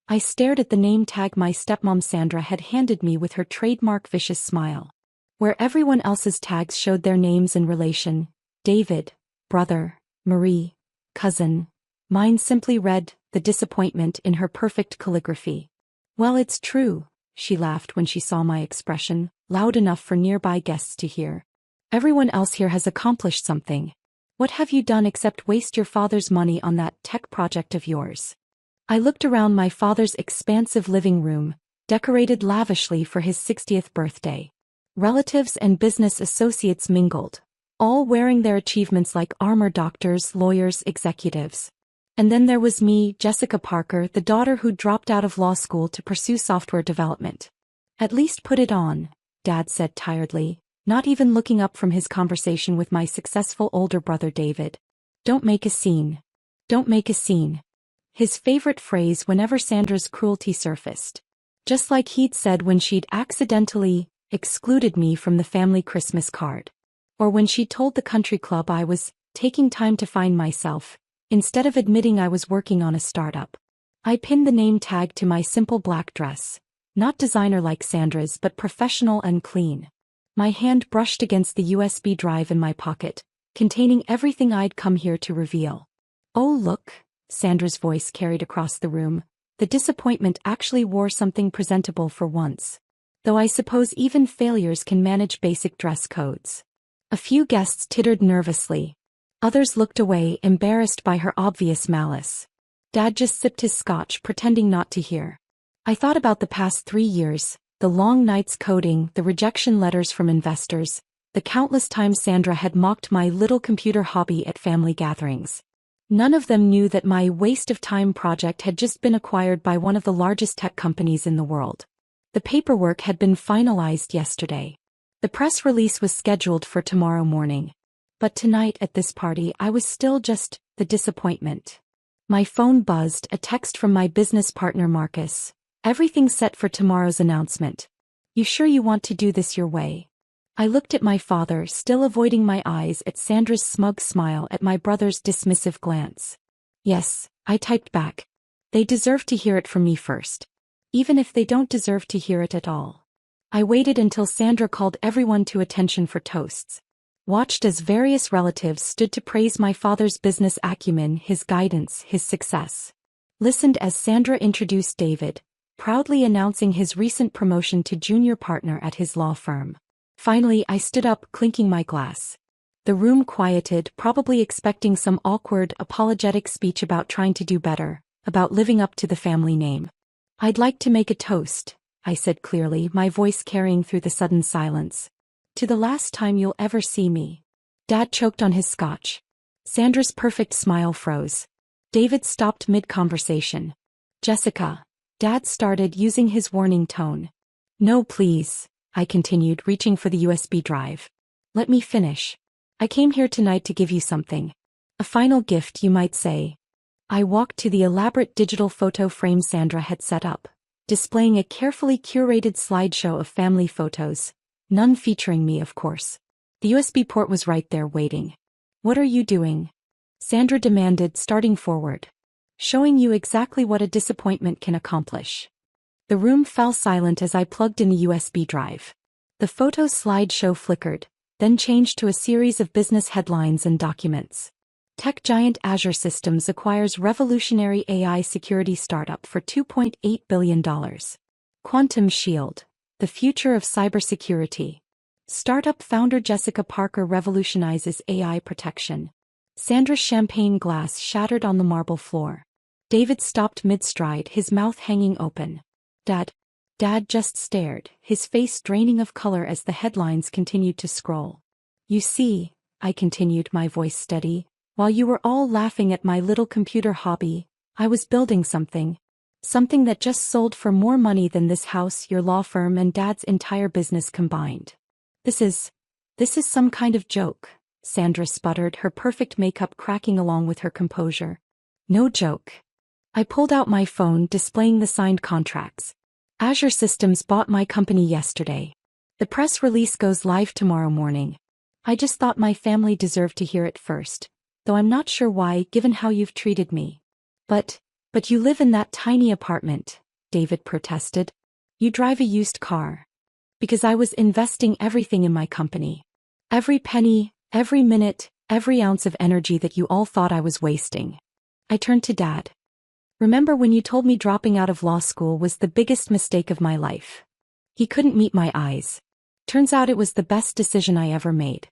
I stared at the name tag my stepmom Sandra had handed me with her trademark vicious smile. Where everyone else's tags showed their names and relation, David, brother, Marie, cousin, mine simply read, the disappointment in her perfect calligraphy. Well, it's true, she laughed when she saw my expression, loud enough for nearby guests to hear. Everyone else here has accomplished something. What have you done except waste your father's money on that tech project of yours? I looked around my father's expansive living room, decorated lavishly for his 60th birthday. Relatives and business associates mingled, all wearing their achievements like armor: doctors, lawyers, executives. And then there was me, Jessica Parker, the daughter who dropped out of law school to pursue software development. At least put it on, Dad said tiredly, not even looking up from his conversation with my successful older brother David. Don't make a scene. Don't make a scene. His favorite phrase whenever Sandra's cruelty surfaced. Just like he'd said when she'd accidentally excluded me from the family Christmas card. Or when she told the country club I was taking time to find myself, instead of admitting I was working on a startup. I pinned the name tag to my simple black dress. Not designer like Sandra's but professional and clean. My hand brushed against the USB drive in my pocket, containing everything I'd come here to reveal. Oh look, Sandra's voice carried across the room. The disappointment actually wore something presentable for once. Though I suppose even failures can manage basic dress codes. A few guests tittered nervously. Others looked away, embarrassed by her obvious malice. Dad just sipped his scotch, pretending not to hear. I thought about the past 3 years, the long nights coding, the rejection letters from investors, the countless times Sandra had mocked my little computer hobby at family gatherings. None of them knew that my waste-of-time project had just been acquired by one of the largest tech companies in the world. The paperwork had been finalized yesterday. The press release was scheduled for tomorrow morning. But tonight at this party I was still just the disappointment. My phone buzzed, a text from my business partner Marcus. Everything set for tomorrow's announcement. You sure you want to do this your way? I looked at my father, still avoiding my eyes, at Sandra's smug smile, at my brother's dismissive glance. Yes, I typed back. They deserve to hear it from me first. Even if they don't deserve to hear it at all. I waited until Sandra called everyone to attention for toasts. Watched as various relatives stood to praise my father's business acumen, his guidance, his success. Listened as Sandra introduced David, proudly announcing his recent promotion to junior partner at his law firm. Finally, I stood up, clinking my glass. The room quieted, probably expecting some awkward, apologetic speech about trying to do better, about living up to the family name. I'd like to make a toast, I said clearly, my voice carrying through the sudden silence. To the last time you'll ever see me. Dad choked on his scotch. Sandra's perfect smile froze. David stopped mid-conversation. Jessica. Dad started, using his warning tone. No, please, I continued, reaching for the USB drive. Let me finish. I came here tonight to give you something. A final gift, you might say. I walked to the elaborate digital photo frame Sandra had set up, displaying a carefully curated slideshow of family photos. None featuring me, of course. The USB port was right there waiting. What are you doing? Sandra demanded, starting forward. Showing you exactly what a disappointment can accomplish. The room fell silent as I plugged in the USB drive. The photo slideshow flickered, then changed to a series of business headlines and documents. Tech giant Azure Systems acquires revolutionary AI security startup for $2.8 billion. Quantum Shield. The future of cybersecurity. Startup founder Jessica Parker revolutionizes AI protection. Sandra's champagne glass shattered on the marble floor. David stopped mid-stride, his mouth hanging open. Dad just stared, his face draining of color as the headlines continued to scroll. You see, I continued, my voice steady, while you were all laughing at my little computer hobby, I was building something. Something that just sold for more money than this house, your law firm, and Dad's entire business combined. This is some kind of joke, Sandra sputtered, her perfect makeup cracking along with her composure. No joke. I pulled out my phone, displaying the signed contracts. Azure Systems bought my company yesterday. The press release goes live tomorrow morning. I just thought my family deserved to hear it first, though I'm not sure why, given how you've treated me. But But you live in that tiny apartment, David protested. You drive a used car. Because I was investing everything in my company. Every penny, every minute, every ounce of energy that you all thought I was wasting. I turned to Dad. Remember when you told me dropping out of law school was the biggest mistake of my life? He couldn't meet my eyes. Turns out it was the best decision I ever made.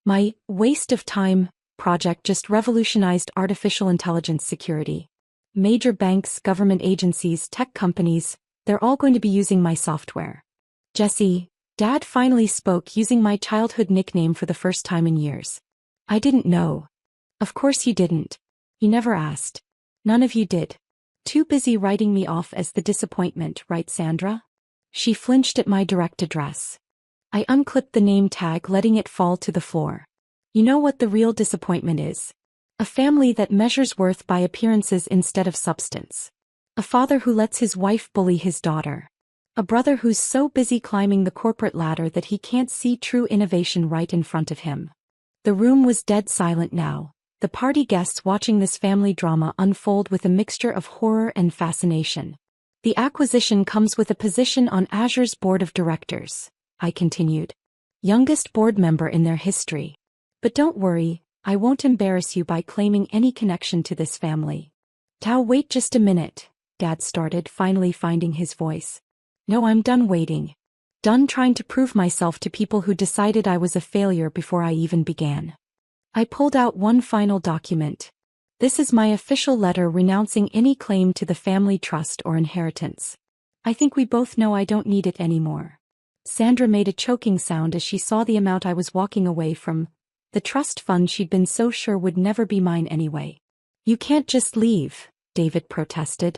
My waste of time project just revolutionized artificial intelligence security. Major banks, government agencies, tech companies, they're all going to be using my software. Jesse, Dad finally spoke using my childhood nickname for the first time in years. I didn't know. Of course you didn't. You never asked. None of you did. Too busy writing me off as the disappointment, right, Sandra? She flinched at my direct address. I unclipped the name tag, letting it fall to the floor. You know what the real disappointment is? A family that measures worth by appearances instead of substance. A father who lets his wife bully his daughter. A brother who's so busy climbing the corporate ladder that he can't see true innovation right in front of him. The room was dead silent now, the party guests watching this family drama unfold with a mixture of horror and fascination. The acquisition comes with a position on Azure's board of directors, I continued. Youngest board member in their history. But don't worry, I won't embarrass you by claiming any connection to this family. Tao, wait just a minute, Dad started, finally finding his voice. No, I'm done waiting. Done trying to prove myself to people who decided I was a failure before I even began. I pulled out one final document. This is my official letter renouncing any claim to the family trust or inheritance. I think we both know I don't need it anymore. Sandra made a choking sound as she saw the amount I was walking away from, the trust fund she'd been so sure would never be mine anyway. You can't just leave, David protested.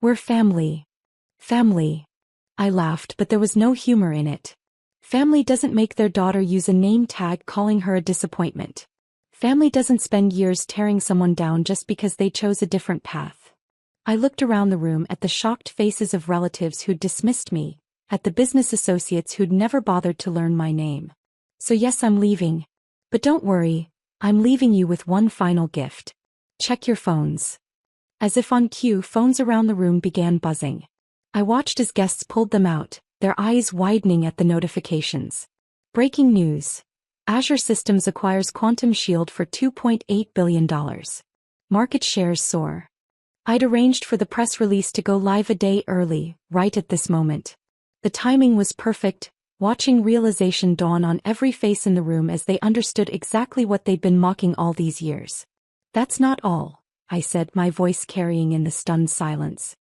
We're family. Family. I laughed, but there was no humor in it. Family doesn't make their daughter use a name tag calling her a disappointment. Family doesn't spend years tearing someone down just because they chose a different path. I looked around the room at the shocked faces of relatives who'd dismissed me, at the business associates who'd never bothered to learn my name. So yes, I'm leaving. But don't worry, I'm leaving you with one final gift. Check your phones. As if on cue, phones around the room began buzzing. I watched as guests pulled them out, their eyes widening at the notifications. Breaking news. Azure Systems acquires Quantum Shield for $2.8 billion. Market shares soar. I'd arranged for the press release to go live a day early, right at this moment. The timing was perfect, watching realization dawn on every face in the room as they understood exactly what they'd been mocking all these years. That's not all, I said, my voice carrying in the stunned silence.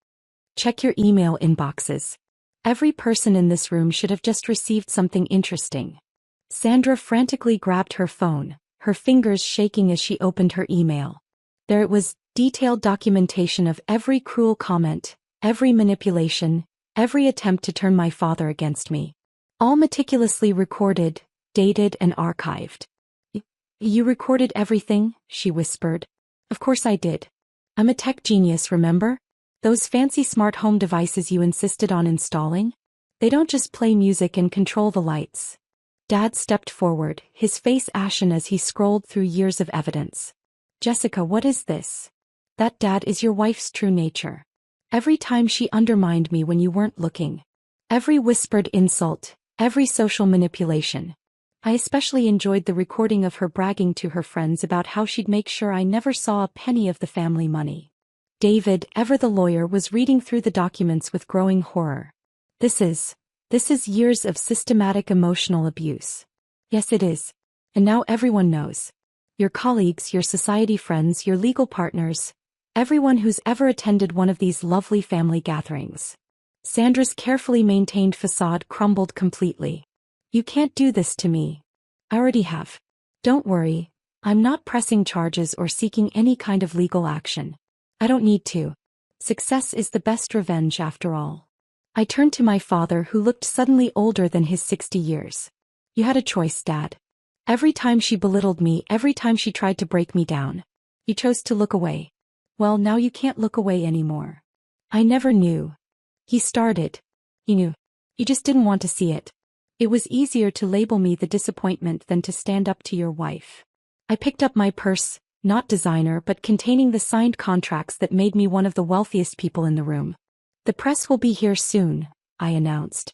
Check your email inboxes. Every person in this room should have just received something interesting. Sandra frantically grabbed her phone, her fingers shaking as she opened her email. There it was, detailed documentation of every cruel comment, every manipulation, every attempt to turn my father against me. All meticulously recorded, dated, and archived. You recorded everything? She whispered. Of course I did. I'm a tech genius, remember? Those fancy smart home devices you insisted on installing? They don't just play music and control the lights. Dad stepped forward, his face ashen as he scrolled through years of evidence. Jessica, what is this? That, Dad, is your wife's true nature. Every time she undermined me when you weren't looking. Every whispered insult, every social manipulation. I especially enjoyed the recording of her bragging to her friends about how she'd make sure I never saw a penny of the family money. David, ever the lawyer, was reading through the documents with growing horror. This is years of systematic emotional abuse. Yes, it is. And now everyone knows. Your colleagues, your society friends, your legal partners, everyone who's ever attended one of these lovely family gatherings. Sandra's carefully maintained facade crumbled completely. You can't do this to me. I already have. Don't worry, I'm not pressing charges or seeking any kind of legal action. I don't need to. Success is the best revenge after all. I turned to my father, who looked suddenly older than his 60 years. You had a choice, Dad. Every time she belittled me, every time she tried to break me down, you chose to look away. Well, now you can't look away anymore. I never knew. He started. You knew. You just didn't want to see it. It was easier to label me the disappointment than to stand up to your wife. I picked up my purse, Not designer but containing the signed contracts that made me one of the wealthiest people in the room. The press will be here soon, I announced.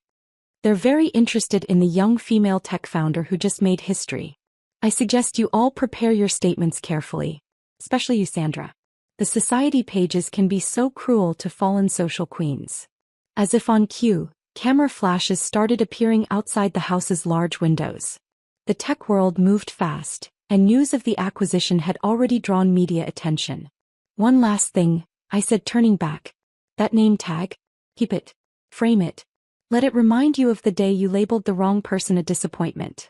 They're very interested in the young female tech founder who just made history. I suggest you all prepare your statements carefully. Especially you, Sandra. The society pages can be so cruel to fallen social queens. As if on cue, camera flashes started appearing outside the house's large windows. The tech world moved fast, and news of the acquisition had already drawn media attention. One last thing, I said, turning back. That name tag? Keep it. Frame it. Let it remind you of the day you labeled the wrong person a disappointment.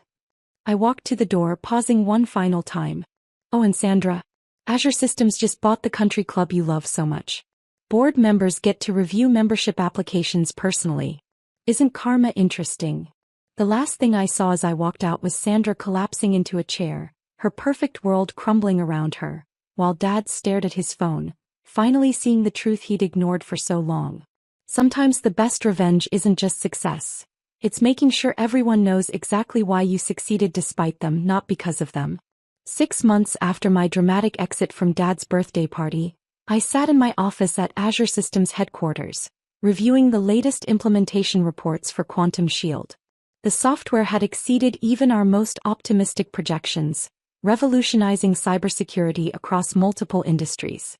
I walked to the door, pausing one final time. Oh, and Sandra, Azure Systems just bought the country club you love so much. Board members get to review membership applications personally. Isn't karma interesting? The last thing I saw as I walked out was Sandra collapsing into a chair, her perfect world crumbling around her, while Dad stared at his phone, finally seeing the truth he'd ignored for so long. Sometimes the best revenge isn't just success. It's making sure everyone knows exactly why you succeeded despite them, not because of them. 6 months after my dramatic exit from Dad's birthday party, I sat in my office at Azure Systems headquarters, reviewing the latest implementation reports for Quantum Shield. The software had exceeded even our most optimistic projections, revolutionizing cybersecurity across multiple industries.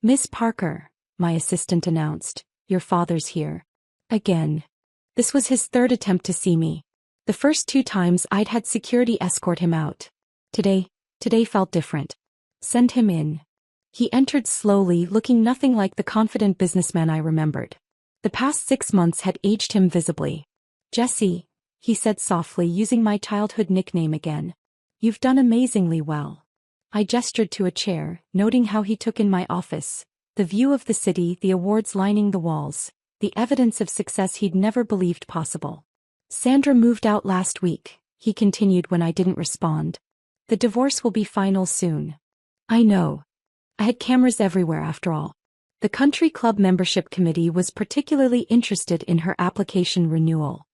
Miss Parker, my assistant announced, your father's here. Again. This was his third attempt to see me. The first 2 times I'd had security escort him out. Today felt different. Send him in. He entered slowly, looking nothing like the confident businessman I remembered. The past 6 months had aged him visibly. Jesse, he said softly, using my childhood nickname again. You've done amazingly well. I gestured to a chair, noting how he took in my office, the view of the city, the awards lining the walls, the evidence of success he'd never believed possible. Sandra moved out last week, he continued when I didn't respond. The divorce will be final soon. I know. I had cameras everywhere after all. The country club membership committee was particularly interested in her application renewal.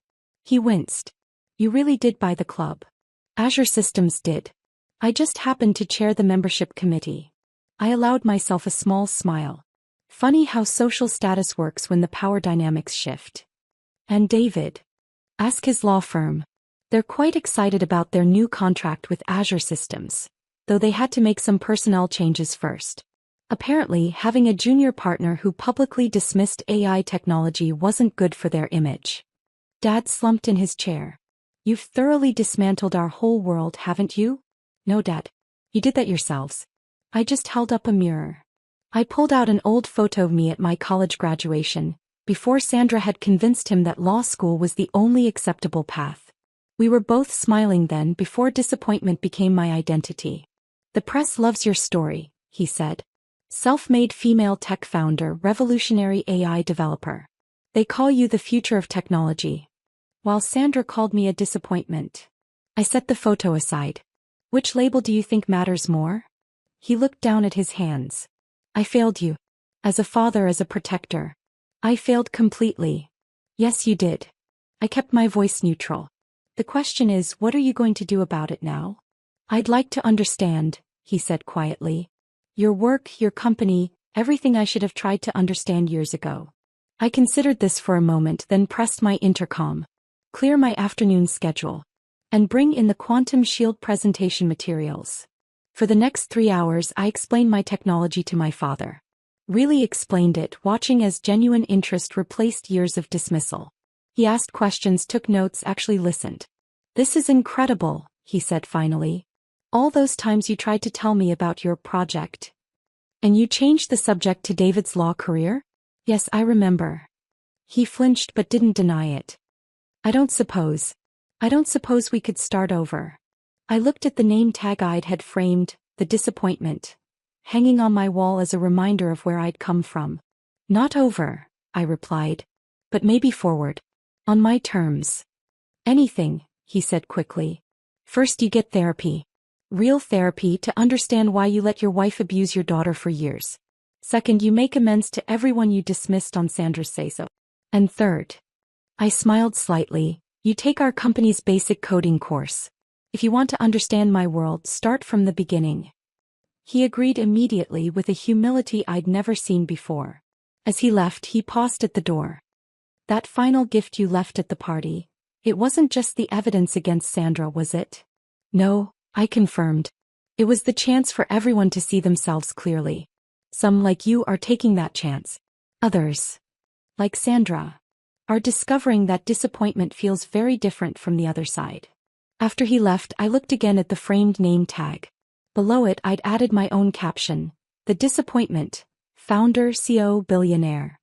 He winced. You really did buy the club. Azure Systems did. I just happened to chair the membership committee. I allowed myself a small smile. Funny how social status works when the power dynamics shift. And David? Ask his law firm. They're quite excited about their new contract with Azure Systems, though they had to make some personnel changes first. Apparently, having a junior partner who publicly dismissed AI technology wasn't good for their image. Dad slumped in his chair. You've thoroughly dismantled our whole world, haven't you? No, Dad. You did that yourselves. I just held up a mirror. I pulled out an old photo of me at my college graduation, before Sandra had convinced him that law school was the only acceptable path. We were both smiling then, before disappointment became my identity. The press loves your story, he said. Self-made female tech founder, revolutionary AI developer. They call you the future of technology. While Sandra called me a disappointment. I set the photo aside. Which label do you think matters more? He looked down at his hands. I failed you. As a father, as a protector. I failed completely. Yes, you did. I kept my voice neutral. The question is, what are you going to do about it now? I'd like to understand, he said quietly. Your work, your company, everything I should have tried to understand years ago. I considered this for a moment, then pressed my intercom. Clear my afternoon schedule. And bring in the Quantum Shield presentation materials. For the next 3 hours I explained my technology to my father. Really explained it, watching as genuine interest replaced years of dismissal. He asked questions, took notes, actually listened. This is incredible, he said finally. All those times you tried to tell me about your project. And you changed the subject to David's law career? Yes, I remember. He flinched but didn't deny it. I don't suppose we could start over. I looked at the name tag I'd had framed, the disappointment, hanging on my wall as a reminder of where I'd come from. Not over, I replied, but maybe forward. On my terms. Anything, he said quickly. First you get therapy. Real therapy to understand why you let your wife abuse your daughter for years. Second, you make amends to everyone you dismissed on Sandra's say-so. And third. I smiled slightly, you take our company's basic coding course. If you want to understand my world, start from the beginning. He agreed immediately with a humility I'd never seen before. As he left, he paused at the door. That final gift you left at the party, it wasn't just the evidence against Sandra, was it? No, I confirmed. It was the chance for everyone to see themselves clearly. Some, like you, are taking that chance. Others, like Sandra, are discovering that disappointment feels very different from the other side. After he left, I looked again at the framed name tag. Below it, I'd added my own caption: "The disappointment, founder, CEO, billionaire."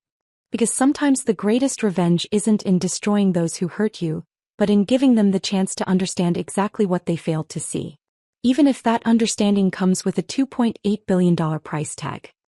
Because sometimes the greatest revenge isn't in destroying those who hurt you, but in giving them the chance to understand exactly what they failed to see. Even if that understanding comes with a $2.8 billion price tag.